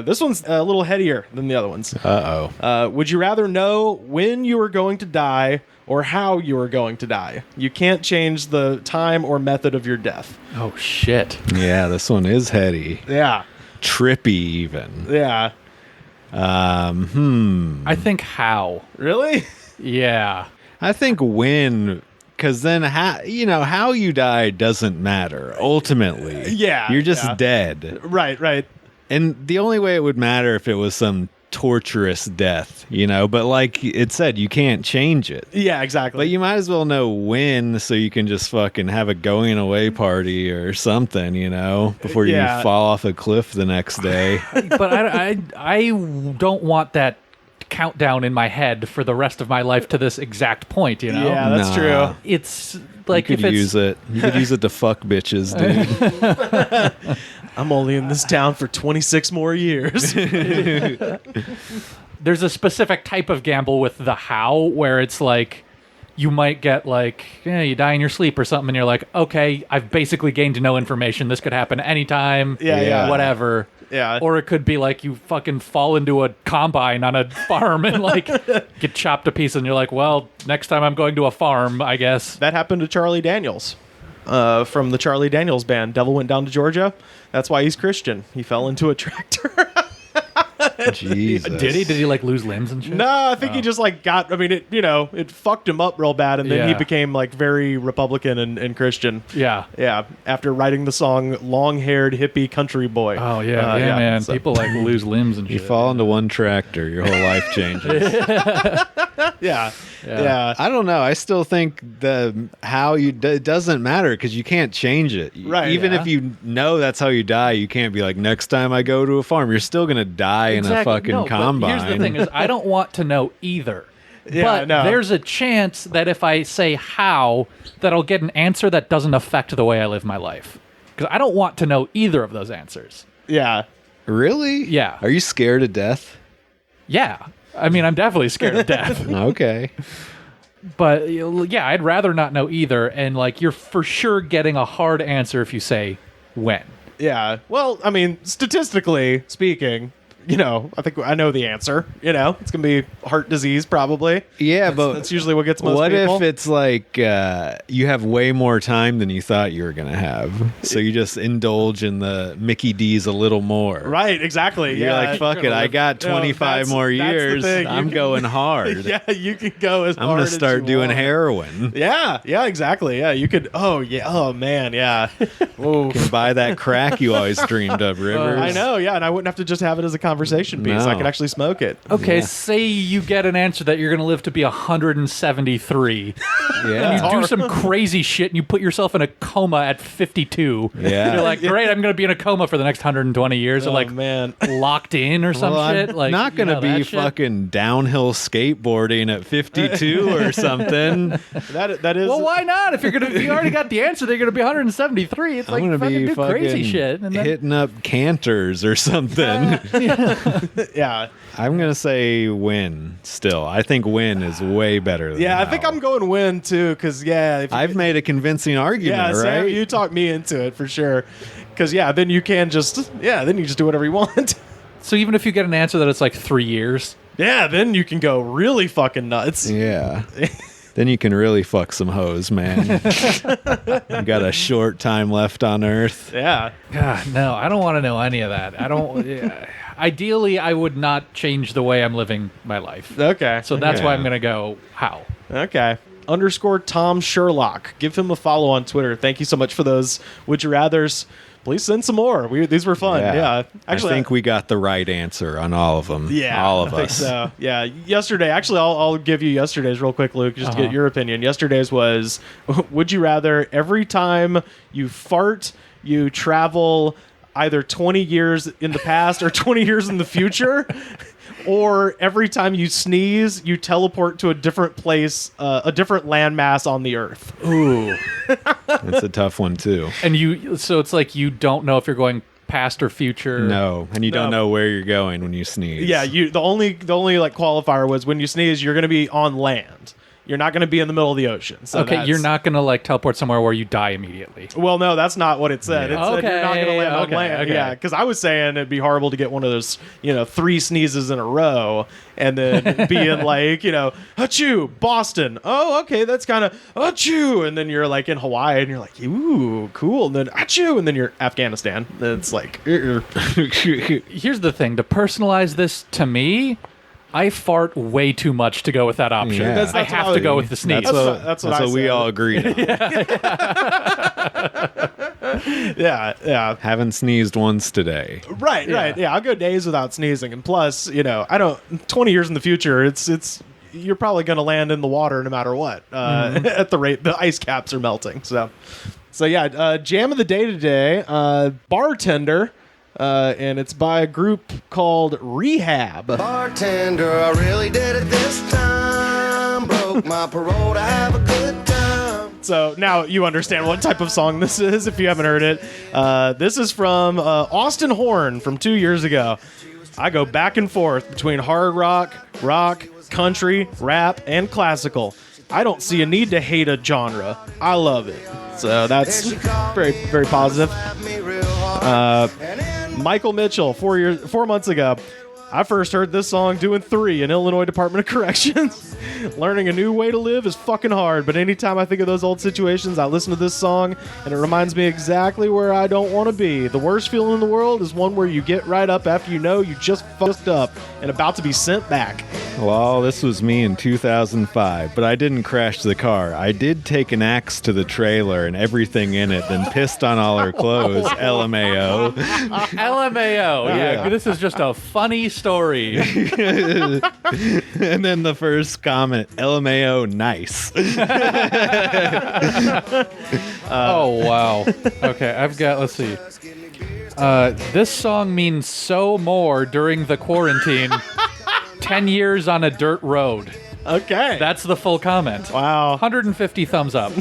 This one's a little headier than the other ones. Would you rather know when you are going to die or how you are going to die? You can't change the time or method of your death. Oh, shit. Yeah, this one is heady. Yeah. Trippy even. Yeah. I think how. Really? Yeah. I think when... Because then how you die doesn't matter, ultimately. Yeah. You're just dead. Right. And the only way it would matter if it was some torturous death, But like it said, you can't change it. Yeah, exactly. But you might as well know when so you can just fucking have a going away party or something, before you fall off a cliff the next day. But I don't want that countdown in my head for the rest of my life to this exact point, Yeah, that's true. It's like you could use it to fuck bitches, dude. I'm only in this town for 26 more years. There's a specific type of gamble with the how where it's like you might get like, you die in your sleep or something and you're like, okay, I've basically gained no information. This could happen anytime. Yeah. Whatever. Yeah. Or it could be like you fucking fall into a combine on a farm and like get chopped to pieces and you're like, well, next time I'm going to a farm, I guess. That happened to Charlie Daniels. from the Charlie Daniels band. Devil Went Down to Georgia. That's why he's Christian. He fell into a tractor. Jesus. Did he? Did he like lose limbs and shit? No, I think he just like got. I mean, it fucked him up real bad, and then he became like very Republican and Christian. Yeah, yeah. After writing the song "Long-Haired Hippie Country Boy." Oh yeah, man. So. People like lose limbs and shit. You fall into one tractor, your whole life changes. Yeah. I don't know. I still think it doesn't matter because you can't change it. Right. Even if you know that's how you die, you can't be like, next time I go to a farm, you're still gonna die in a fucking combine. Here's the thing: is I don't want to know either. Yeah, but there's a chance that if I say how, that I'll get an answer that doesn't affect the way I live my life. Because I don't want to know either of those answers. Yeah. Really? Yeah. Are you scared of death? Yeah. I mean, I'm definitely scared of death. Okay. But yeah, I'd rather not know either. And like, you're for sure getting a hard answer if you say when. Yeah. Well, I mean, statistically speaking, I think I know the answer. It's going to be heart disease probably. Yeah, but that's usually what gets most what people. What if it's like you have way more time than you thought you were going to have? So you just indulge in the Mickey D's a little more. Right, exactly. You're like, fuck it, I got 25 more years. I'm going hard. Yeah, you can go as hard I'm going as to start you doing want. heroin. Yeah, exactly. Yeah, you could. Oh, yeah. Oh, man, yeah. You can buy that crack you always dreamed of, Rivers. I know, yeah, and I wouldn't have to just have it as a conversation piece. No. I could actually smoke it. Okay, say you get an answer that you're going to live to be 173. Yeah. And you do some crazy shit and you put yourself in a coma at 52. Yeah. You're like, great, I'm going to be in a coma for the next 120 years. Oh, or like, man. locked in or some shit. I'm Like, not going to be fucking downhill skateboarding at 52 or something. That is. Well, why not? If you already got the answer, they're going to be 173. It's like, I'm fucking be do crazy shit. And then hitting up cantors or something. Yeah. I'm going to say win still. I think win is way better than I think I'm going win too, because, I've made a convincing argument, right? Sam, you talked me into it for sure. Because, then you can just, then you just do whatever you want. So even if you get an answer that it's like 3 years. Yeah, then you can go really fucking nuts. Yeah. Then you can really fuck some hoes, man. You got a short time left on Earth. Yeah. God, no, I don't want to know any of that. I don't. Ideally, I would not change the way I'm living my life. Okay. So that's why I'm going to go how. Okay. _ Tom Sherlock. Give him a follow on Twitter. Thank you so much for those Would You Rathers. Please send some more. These were fun. Yeah. Actually, I think we got the right answer on all of them. Yeah. All of I us. think so. Yeah. Yesterday, actually, I'll give you yesterday's real quick, Luke, just to get your opinion. Yesterday's was, would you rather every time you fart, you travel either 20 years in the past or 20 years in the future? Or every time you sneeze, you teleport to a different place, a different landmass on the Earth. Ooh. That's a tough one, too. And so it's like you don't know if you're going past or future. No, and you don't know where you're going when you sneeze. Yeah, the only like qualifier was when you sneeze, you're going to be on land. You're not going to be in the middle of the ocean. So okay, you're not going to like teleport somewhere where you die immediately. Well, no, that's not what it said. Yeah. It said you're not going to land on land. Okay. Yeah, because I was saying it'd be horrible to get one of those, 3 sneezes in a row and then be in like, achoo, Boston. Oh, okay, that's kind of achoo. And then you're like in Hawaii and you're like, ooh, cool. And then achoo. And then you're Afghanistan. And it's like, Here's the thing. To personalize this to me, I fart way too much to go with that option. Yeah. I have to go with the sneeze. That's what we all agreed on. Yeah. Haven't sneezed once today. Right. Yeah, I'll go days without sneezing. And plus, I don't, 20 years in the future, it's you're probably going to land in the water no matter what, at the rate the ice caps are melting. So yeah, jam of the day today, Bartender. And it's by a group called Rehab. Bartender, I really did it this time. Broke my parole to have a good time. So now you understand what type of song this is if you haven't heard it. This is from Austin Horn from 2 years ago. I go back and forth between hard rock, country, rap, and classical. I don't see a need to hate a genre. I love it. So that's very, very positive. Michael Mitchell, 4 months ago. I first heard this song doing 3 in Illinois Department of Corrections. Learning a new way to live is fucking hard, but anytime I think of those old situations, I listen to this song, and it reminds me exactly where I don't want to be. The worst feeling in the world is one where you get right up after you know you just fucked up and about to be sent back. Well, this was me in 2005, but I didn't crash the car. I did take an axe to the trailer and everything in it, then pissed on all her clothes. LMAO. LMAO. Yeah, this is just a funny story. And then the first comment, LMAO, nice. Oh, wow. Okay, I've got, let's see. This song means so more during the quarantine. 10 years on a dirt road. Okay. That's the full comment. Wow. 150 thumbs up.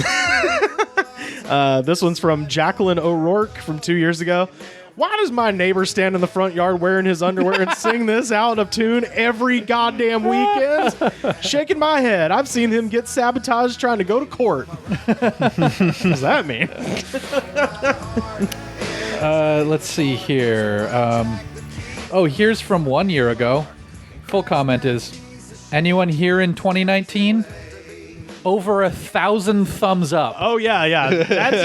This one's from Jacqueline O'Rourke from 2 years ago. Why does my neighbor stand in the front yard wearing his underwear and sing this out of tune every goddamn weekend? Shaking my head. I've seen him get sabotaged trying to go to court. What does that mean? Let's see here. Here's from 1 year ago. Full comment is, anyone here in 2019? Over 1,000 thumbs up. Oh yeah. That's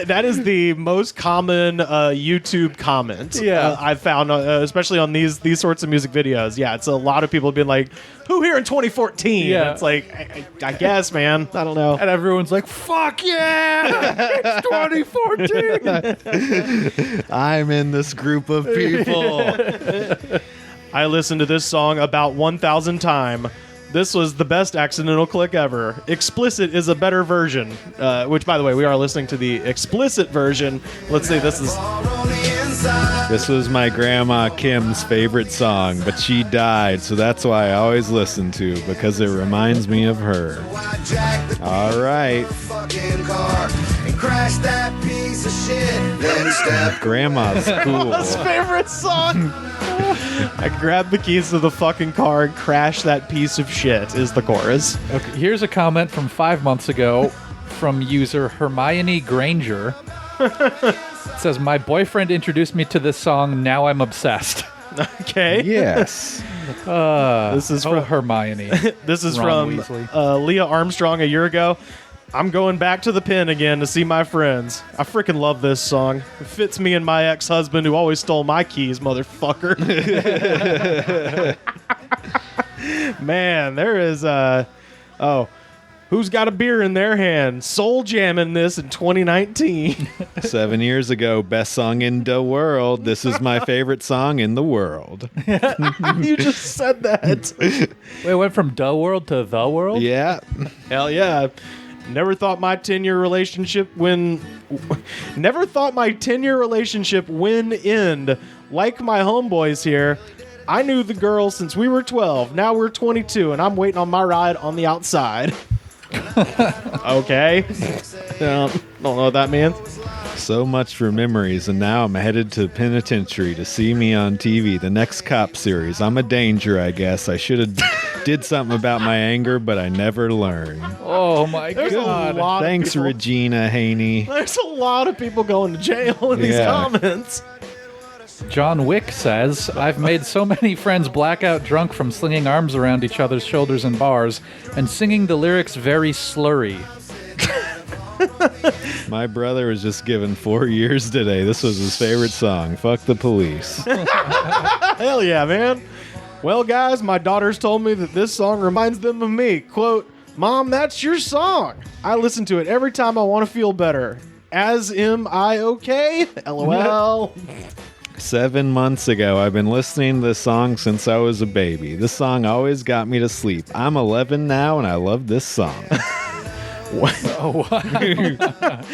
that is the most common YouTube comment. Yeah, I've found, especially on these sorts of music videos. Yeah, it's a lot of people being like, "Who here in 2014?" Yeah, it's like, I guess, man. I don't know. And everyone's like, "Fuck yeah, it's 2014." I'm in this group of people. I listened to this song about 1,000 times. This was the best accidental click ever. Explicit is a better version, which, by the way, we are listening to the explicit version. Let's see, this is... This was my grandma Kim's favorite song, but she died, so that's why I always listen to, because it reminds me of her. All right. Grandma's cool. Grandma's favorite song. I grabbed the keys to the fucking car and crashed that piece of shit is the chorus. Okay, here's a comment from 5 months ago from user Hermione Granger. It says, my boyfriend introduced me to this song, now I'm obsessed. Okay. Yes. This is from Hermione. This is Ron from Leah Armstrong a year ago. I'm going back to the pen again to see my friends. I freaking love this song. It fits me and my ex-husband who always stole my keys, motherfucker. Man, there is who's got a beer in their hand? Soul jamming this in 2019. 7 years ago, best song in the world. This is my favorite song in the world. You just said that. Wait, it went from the world to the world? Yeah. Hell yeah. Never thought my 10-year relationship when end. Like my homeboys here, I knew the girl since we were 12. Now we're 22, and I'm waiting on my ride on the outside. Okay. Don't know what that means. So much for memories, and now I'm headed to penitentiary to see me on TV, the next cop series. I'm a danger, I guess. I should have did something about my anger, but I never learned. Oh my God. Thanks, Regina Haney. There's a lot of people going to jail in these comments. John Wick says, I've made so many friends blackout drunk from slinging arms around each other's shoulders in bars and singing the lyrics very slurry. My brother was just given 4 years today. This was his favorite song. Fuck the police. Hell yeah, man. Well, guys, my daughters told me that this song reminds them of me. Quote, Mom, that's your song. I listen to it every time I want to feel better. As am I okay? LOL. 7 months ago, I've been listening to this song since I was a baby. This song always got me to sleep. I'm 11 now, and I love this song. Oh,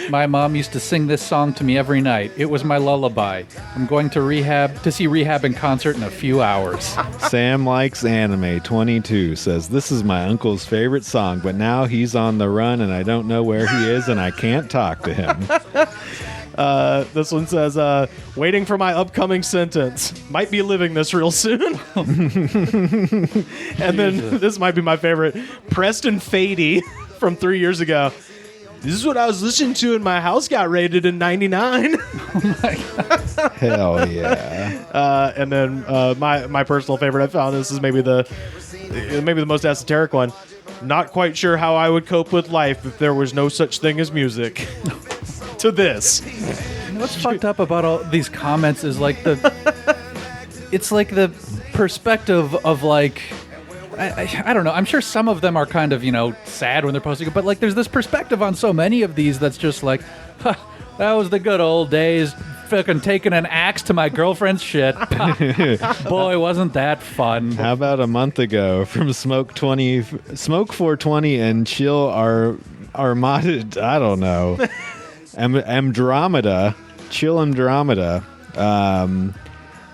my mom used to sing this song to me every night. It was my lullaby. I'm going to see Rehab in concert in a few hours. Sam Likes Anime 22 says, this is my uncle's favorite song, but now he's on the run and I don't know where he is and I can't talk to him. This one says, waiting for my upcoming sentence. Might be living this real soon. And then this might be my favorite. Preston Fady from 3 years ago. This is what I was listening to, and my house got raided in '99. Hell yeah. And then my personal favorite I found, this is maybe the most esoteric one. Not quite sure how I would cope with life if there was no such thing as music. To this. You know what's fucked up about all these comments is like it's like the perspective of like, I don't know. I'm sure some of them are kind of, sad when they're posting it, but like there's this perspective on so many of these that's just like, huh, that was the good old days. Fucking taking an axe to my girlfriend's shit. Boy, wasn't that fun. How about a month ago from Smoke 420 and Chill Armada, I don't know. Andromeda, Chill Andromeda.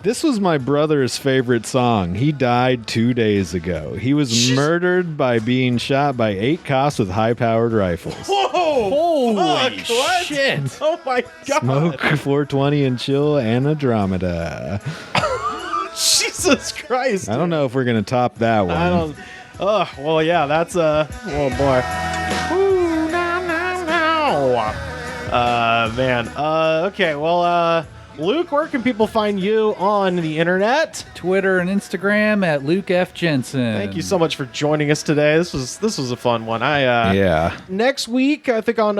This was my brother's favorite song. He died 2 days ago. He was murdered by being shot by 8 cops with high-powered rifles. Whoa! Holy shit! Oh my god! Smoke 420 and Chill Andromeda. Jesus Christ! I don't know if we're gonna top that one. I don't. Oh well, yeah. That's oh boy. Ooh, no. Man. Okay. Well. Luke, where can people find you on the internet? Twitter and Instagram at Luke F. Jensen. Thank you so much for joining us today. This was a fun one. Yeah. Next week, I think on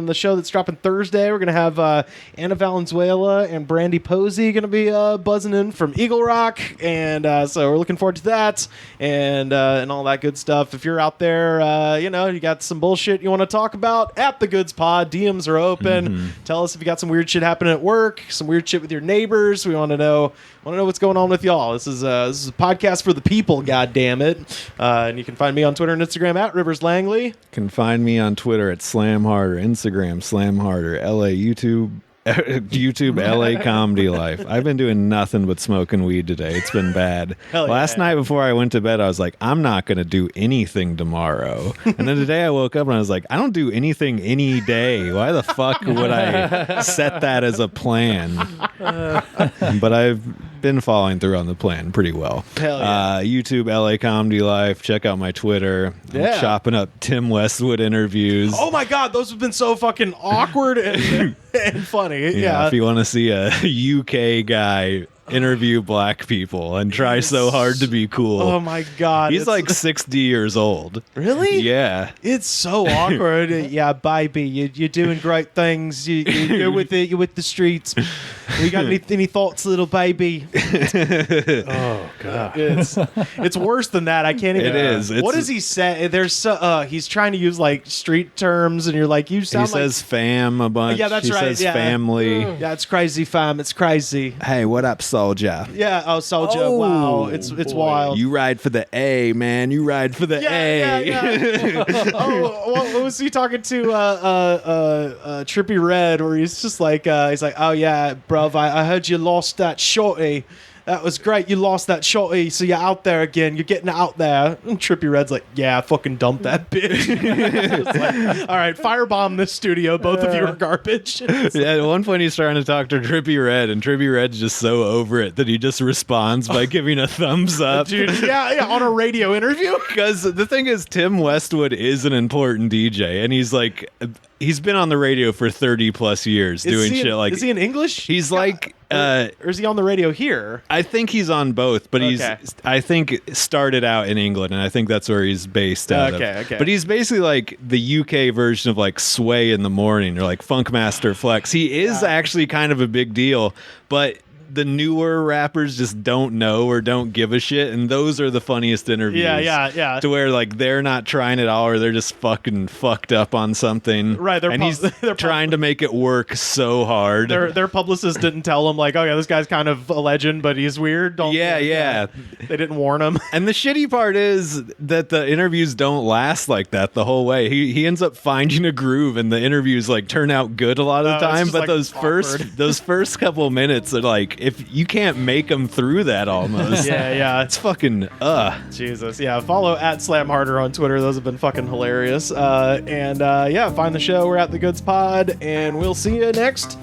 the show that's dropping Thursday, we're gonna have Anna Valenzuela and Brandy Posey gonna be buzzing in from Eagle Rock, and so we're looking forward to that and all that good stuff. If you're out there, you got some bullshit you want to talk about, at the Goods Pod, DMs are open. Mm-hmm. Tell us if you got some weird shit happening at work, some weird shit with your neighbors. We want to know what's going on with y'all. This is a podcast for the people, god damn it. And you can find me on Twitter and Instagram at Rivers Langley. You can find me on Twitter at Slam Harder, Instagram Slam Harder, LA, YouTube LA Comedy Life. I've been doing nothing but smoking weed today. It's been bad. Last night before I went to bed, I was like, I'm not going to do anything tomorrow. And then today I woke up and I was like, I don't do anything any day. Why the fuck would I set that as a plan? But I've been following through on the plan pretty well. Hell yeah. YouTube LA Comedy Life. Check out my Twitter. I'm chopping up Tim Westwood interviews. Oh my god, those have been so fucking awkward and funny. Yeah. If you want to see a UK guy interview black people and try so hard to be cool. Oh my god. He's like 60 years old. Really? Yeah. It's so awkward. Yeah, baby, you're doing great things. You're with it. You're with the streets. You got any thoughts, little baby? Oh god. It's worse than that. I can't even. It is. What does he say? He's trying to use like street terms, and you're like, you sound. He says fam a bunch. Yeah, that's he right. He says family. Yeah, it's crazy, fam. It's crazy. Hey, what up, soldier? Yeah. Soldier. Oh, wow. It's wild. You ride for the A, man. You ride for the A. Yeah. What was he talking to? Trippy Red, where he's just like, oh yeah, bruv, I heard you lost that shorty. That was great. You lost that shorty, so you're out there again. You're getting out there. And Trippy Red's like, yeah, fucking dump that bitch. Like, all right, firebomb this studio. Both of you are garbage. Yeah, at one point he's trying to talk to Trippy Red, and Trippy Red's just so over it that he just responds by giving a thumbs up. Dude, yeah, on a radio interview. Because the thing is, Tim Westwood is an important DJ, and he's been on the radio for 30 plus years doing shit like. Is he in English? He's like. Or is he on the radio here? I think he's on both, but I think started out in England, and I think that's where he's based out of. Okay. But he's basically like the UK version of like Sway in the Morning or like Funkmaster Flex. He is actually kind of a big deal, but the newer rappers just don't know or don't give a shit, and those are the funniest interviews. Yeah. To where like they're not trying at all, or they're just fucking fucked up on something. Right. They're trying to make it work so hard. Their publicist didn't tell them like, oh yeah, this guy's kind of a legend, but he's weird. Yeah. They didn't warn him. And the shitty part is that the interviews don't last like that the whole way. He ends up finding a groove, and the interviews like turn out good a lot of the time. But like those first couple minutes are like, if you can't make them through that almost. Yeah. It's fucking, Jesus. Yeah. Follow at Slam Harder on Twitter. Those have been fucking hilarious. And find the show. We're at The Goods Pod, and we'll see you next